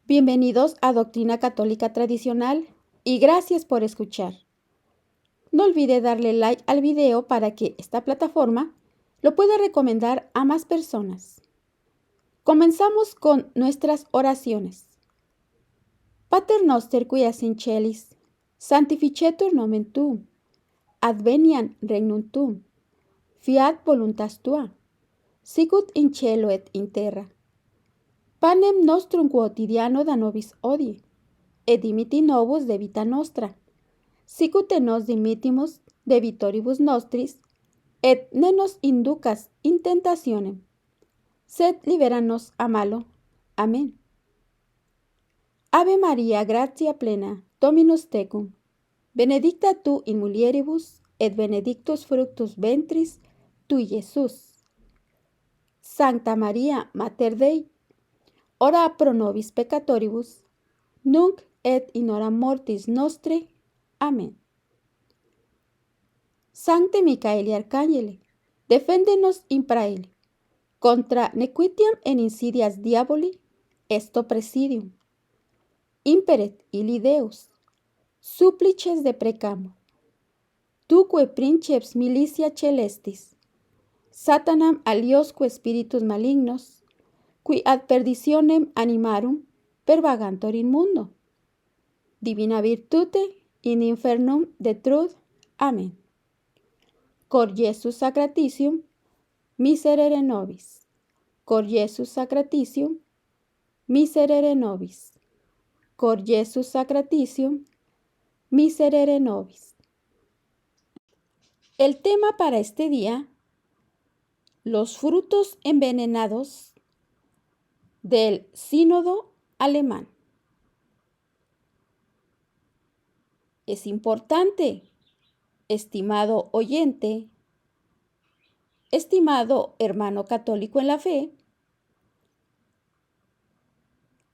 Bienvenidos a Doctrina Católica Tradicional y gracias por escuchar. No olvide darle like al video para que esta plataforma lo pueda recomendar a más personas. Comenzamos con nuestras oraciones. Pater noster qui es in celis, sanctificetur nomen tuum, adveniat regnum tuum, fiat voluntas tua, sicut in cielo et in terra. Panem nostrum quotidiano da nobis hodie, et dimitti nobis debita nostra, sicut nos dimittimus debitoribus nostris, et ne nos inducas in tentationem, sed libera nos a malo. Amén. Ave Maria, gratia plena, Dominus tecum, benedicta tu in mulieribus, et benedictus fructus ventris tui, Jesús. Sancta Maria, Mater Dei, ora pro nobis peccatoribus, nunc et in hora mortis nostre. Amén. Sancte Micaeli Arcangeli, defende-nos in praeli, contra nequitiam en insidias diaboli, esto presidium. Imperet illi Deus, supplices deprecamur. Tuque princeps militia celestis, Satanam aliosque spiritus malignos, qui ad perditionem animarum pervagantur in mundo. Divina virtute in infernum detrud. Amén. Cor Iesus sacratitium, miserere nobis. Cor Iesus sacratitium, miserere nobis. Cor Iesus sacratitium, miserere nobis. El tema para este día: los frutos envenenados del Sínodo Alemán. Es importante, estimado oyente, estimado hermano católico en la fe,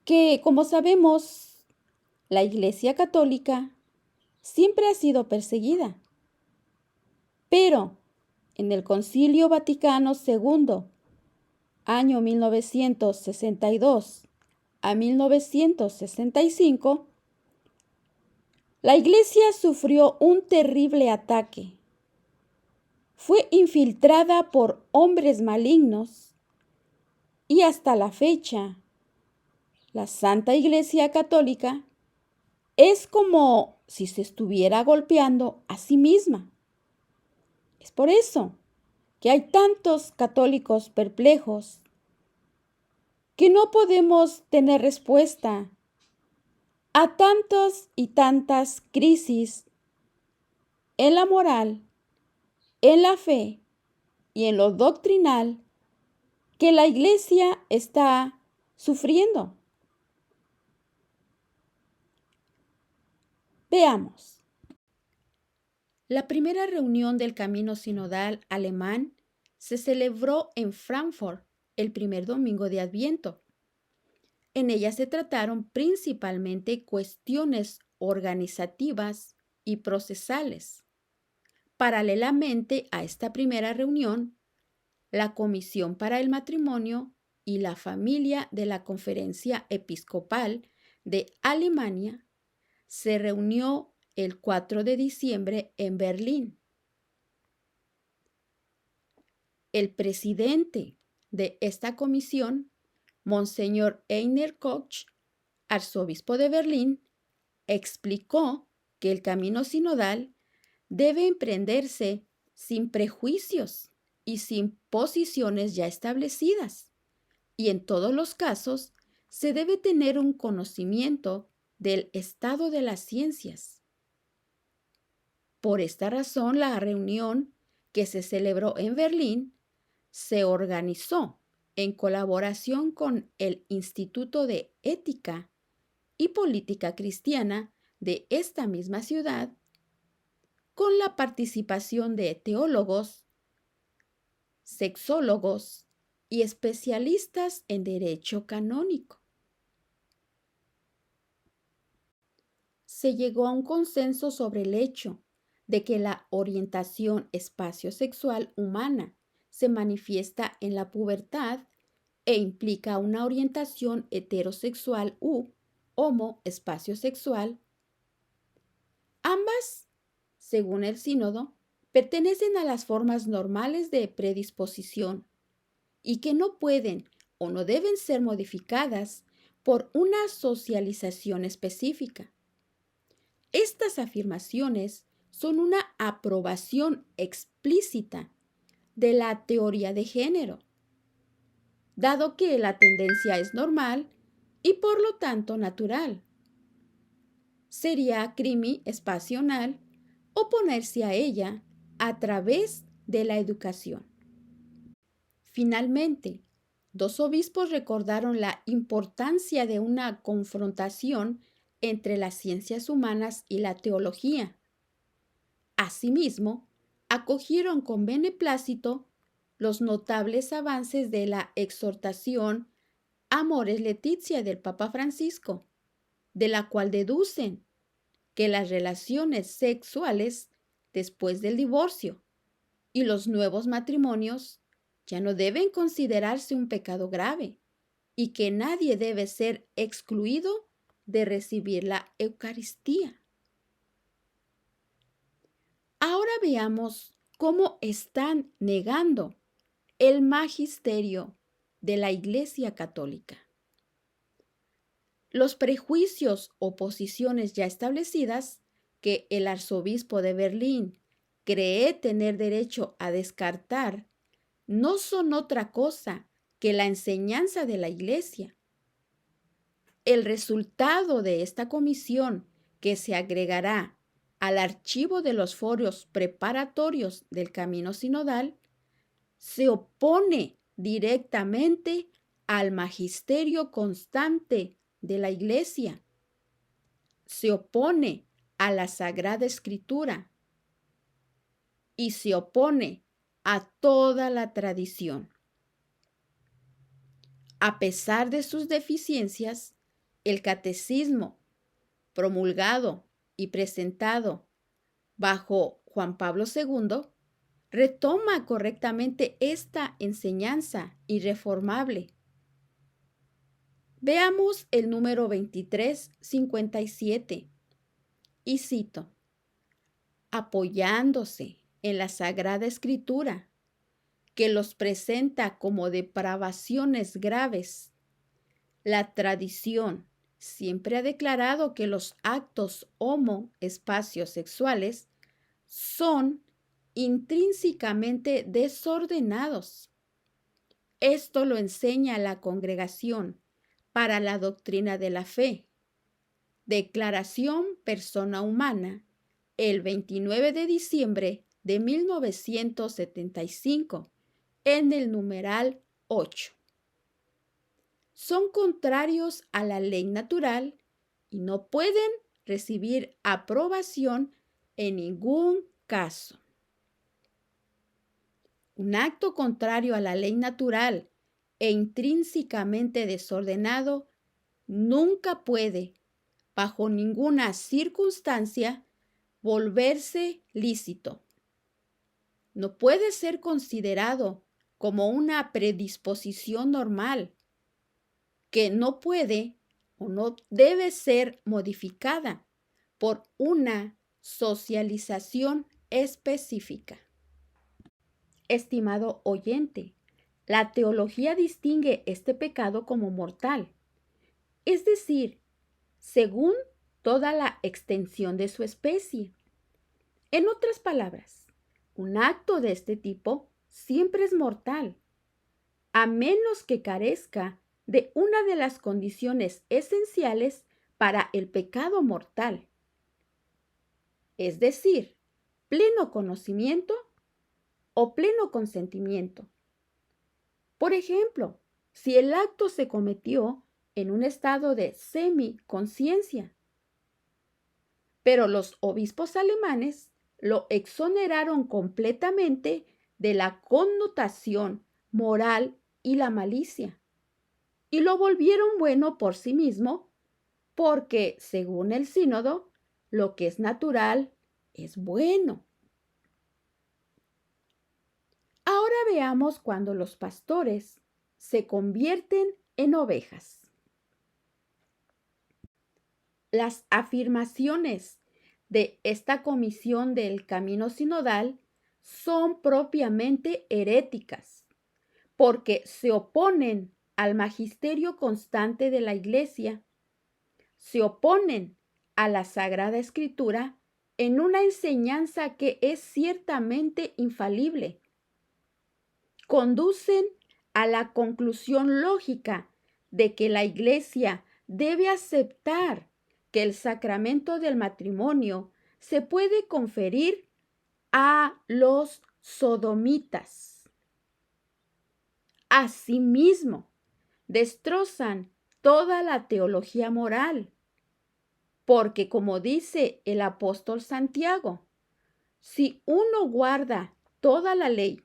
que, como sabemos, la Iglesia Católica siempre ha sido perseguida. Pero en el Concilio Vaticano II, año 1962 a 1965, la Iglesia sufrió un terrible ataque. Fue infiltrada por hombres malignos y hasta la fecha, la Santa Iglesia Católica es como si se estuviera golpeando a sí misma. Es por eso que hay tantos católicos perplejos que no podemos tener respuesta a tantas y tantas crisis en la moral, en la fe y en lo doctrinal que la Iglesia está sufriendo. Veamos. La primera reunión del Camino Sinodal Alemán se celebró en Frankfurt el primer domingo de Adviento. En ella se trataron principalmente cuestiones organizativas y procesales. Paralelamente a esta primera reunión, la Comisión para el Matrimonio y la Familia de la Conferencia Episcopal de Alemania se reunió el 4 de diciembre en Berlín. El presidente de esta comisión, Monseñor Heiner Koch, arzobispo de Berlín, explicó que el camino sinodal debe emprenderse sin prejuicios y sin posiciones ya establecidas, y en todos los casos se debe tener un conocimiento del estado de las ciencias. Por esta razón, la reunión que se celebró en Berlín se organizó en colaboración con el Instituto de Ética y Política Cristiana de esta misma ciudad, con la participación de teólogos, sexólogos y especialistas en derecho canónico. Se llegó a un consenso sobre el hecho de que la orientación espaciosexual humana se manifiesta en la pubertad e implica una orientación heterosexual u homo-espacio sexual. Ambas, según el sínodo, pertenecen a las formas normales de predisposición y que no pueden o no deben ser modificadas por una socialización específica. Estas afirmaciones son una aprobación explícita de la teoría de género, dado que la tendencia es normal y por lo tanto natural. Sería crimi-espacional oponerse a ella a través de la educación. Finalmente, dos obispos recordaron la importancia de una confrontación entre las ciencias humanas y la teología. Asimismo, acogieron con beneplácito los notables avances de la exhortación Amoris Laetitia del Papa Francisco, de la cual deducen que las relaciones sexuales después del divorcio y los nuevos matrimonios ya no deben considerarse un pecado grave y que nadie debe ser excluido de recibir la Eucaristía. Ahora veamos cómo están negando el magisterio de la Iglesia Católica. Los prejuicios o posiciones ya establecidas que el arzobispo de Berlín cree tener derecho a descartar no son otra cosa que la enseñanza de la Iglesia. El resultado de esta comisión, que se agregará al archivo de los foros preparatorios del camino sinodal, se opone directamente al magisterio constante de la Iglesia. Se opone a la Sagrada Escritura y se opone a toda la tradición. A pesar de sus deficiencias, el catecismo promulgado y presentado bajo Juan Pablo II retoma correctamente esta enseñanza irreformable. Veamos el número 2357 y cito: apoyándose en la Sagrada Escritura, que los presenta como depravaciones graves, la tradición siempre ha declarado que los actos homo-espacios sexuales son intrínsecamente desordenados. Esto lo enseña la Congregación para la Doctrina de la Fe, Declaración Persona Humana, el 29 de diciembre de 1975, en el numeral 8. Son contrarios a la ley natural y no pueden recibir aprobación en ningún caso. Un acto contrario a la ley natural e intrínsecamente desordenado nunca puede, bajo ninguna circunstancia, volverse lícito. No puede ser considerado como una predisposición normal, que no puede o no debe ser modificada por una socialización específica. Estimado oyente, la teología distingue este pecado como mortal, es decir, según toda la extensión de su especie. En otras palabras, un acto de este tipo siempre es mortal, a menos que carezca de una de las condiciones esenciales para el pecado mortal, es decir, pleno conocimiento o pleno consentimiento. Por ejemplo, si el acto se cometió en un estado de semi-conciencia, pero los obispos alemanes lo exoneraron completamente de la connotación moral y la malicia, y lo volvieron bueno por sí mismo, porque, según el sínodo, lo que es natural es bueno. Ahora veamos cuando los pastores se convierten en ovejas. las afirmaciones de esta comisión del camino sinodal son propiamente heréticas, porque se oponen al magisterio constante de la Iglesia, se oponen a la Sagrada Escritura en una enseñanza que es ciertamente infalible. Conducen a la conclusión lógica de que la Iglesia debe aceptar que el sacramento del matrimonio se puede conferir a los sodomitas. Asimismo, destrozan toda la teología moral, porque como dice el apóstol Santiago, si uno guarda toda la ley,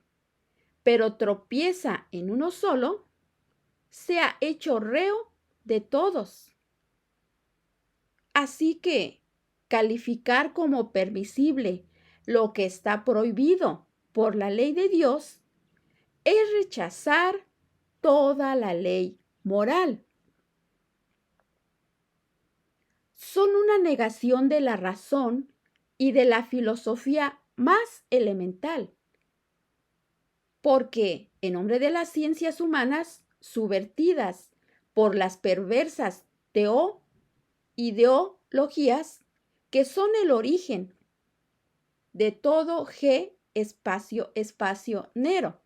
pero tropieza en uno solo, se ha hecho reo de todos. Así que calificar como permisible lo que está prohibido por la ley de Dios es rechazar toda la ley moral. Son una negación de la razón y de la filosofía más elemental, porque en nombre de las ciencias humanas subvertidas por las perversas ideologías que son el origen de todo espacio Nero,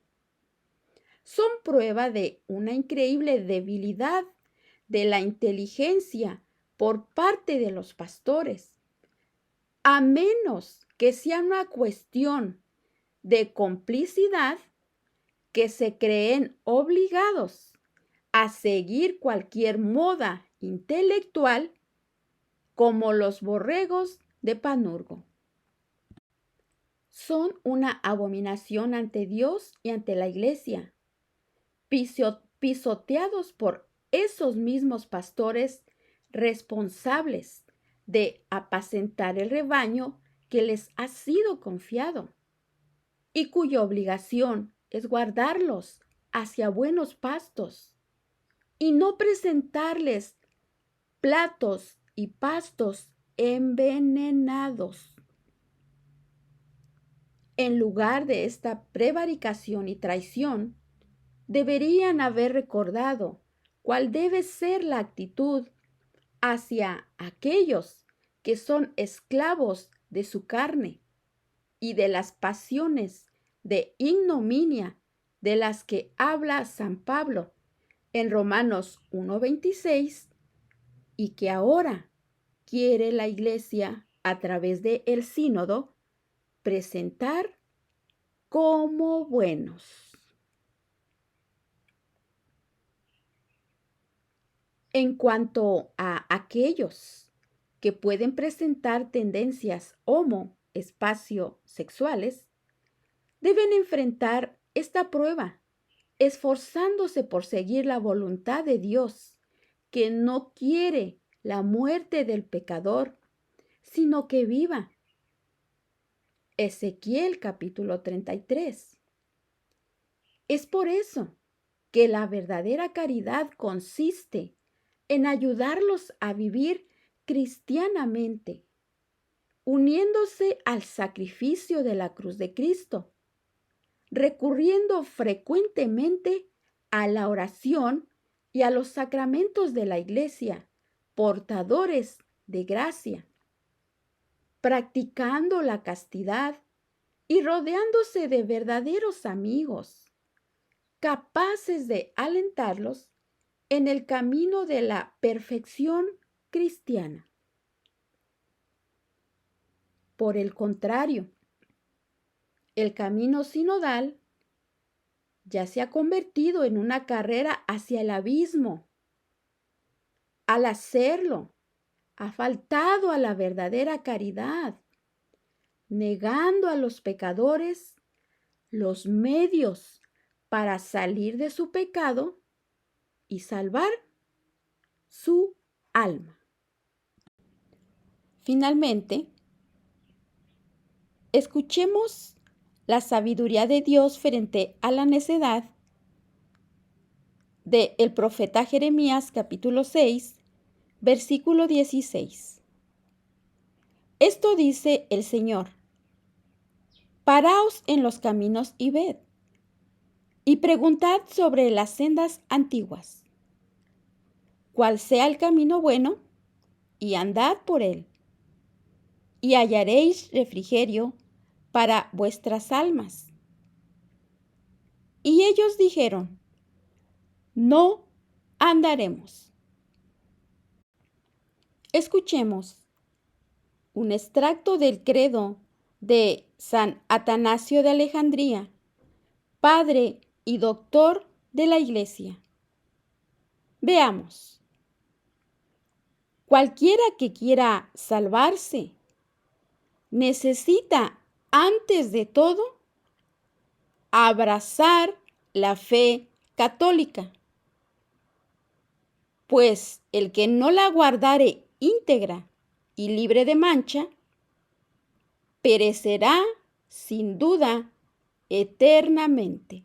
son prueba de una increíble debilidad de la inteligencia por parte de los pastores, a menos que sea una cuestión de complicidad, que se creen obligados a seguir cualquier moda intelectual como los borregos de Panurgo. Son una abominación ante Dios y ante la Iglesia, pisoteados por esos mismos pastores responsables de apacentar el rebaño que les ha sido confiado y cuya obligación es guardarlos hacia buenos pastos y no presentarles platos y pastos envenenados. En lugar de esta prevaricación y traición, deberían haber recordado cuál debe ser la actitud hacia aquellos que son esclavos de su carne y de las pasiones de ignominia de las que habla San Pablo en Romanos 1:26 y que ahora quiere la Iglesia a través de el sínodo presentar como buenos. En cuanto a aquellos que pueden presentar tendencias espacio-sexuales, deben enfrentar esta prueba, esforzándose por seguir la voluntad de Dios, que no quiere la muerte del pecador, sino que viva. Ezequiel capítulo 33. Es por eso que la verdadera caridad consiste en ayudarlos a vivir cristianamente, uniéndose al sacrificio de la cruz de Cristo, recurriendo frecuentemente a la oración y a los sacramentos de la Iglesia, portadores de gracia, practicando la castidad y rodeándose de verdaderos amigos, capaces de alentarlos en el camino de la perfección cristiana. Por el contrario, el camino sinodal ya se ha convertido en una carrera hacia el abismo. Al hacerlo, ha faltado a la verdadera caridad, negando a los pecadores los medios para salir de su pecado y salvar su alma. Finalmente, escuchemos la sabiduría de Dios frente a la necedad del profeta Jeremías capítulo 6, Versículo 16. Esto dice el Señor: Paraos en los caminos y ved, y preguntad sobre las sendas antiguas, cuál sea el camino bueno, y andad por él, y hallaréis refrigerio para vuestras almas. Y ellos dijeron: No andaremos. Escuchemos un extracto del credo de San Atanasio de Alejandría, padre y doctor de la Iglesia. Veamos. Cualquiera que quiera salvarse necesita, antes de todo, abrazar la fe católica, pues el que no la guardare íntegra y libre de mancha, perecerá sin duda eternamente.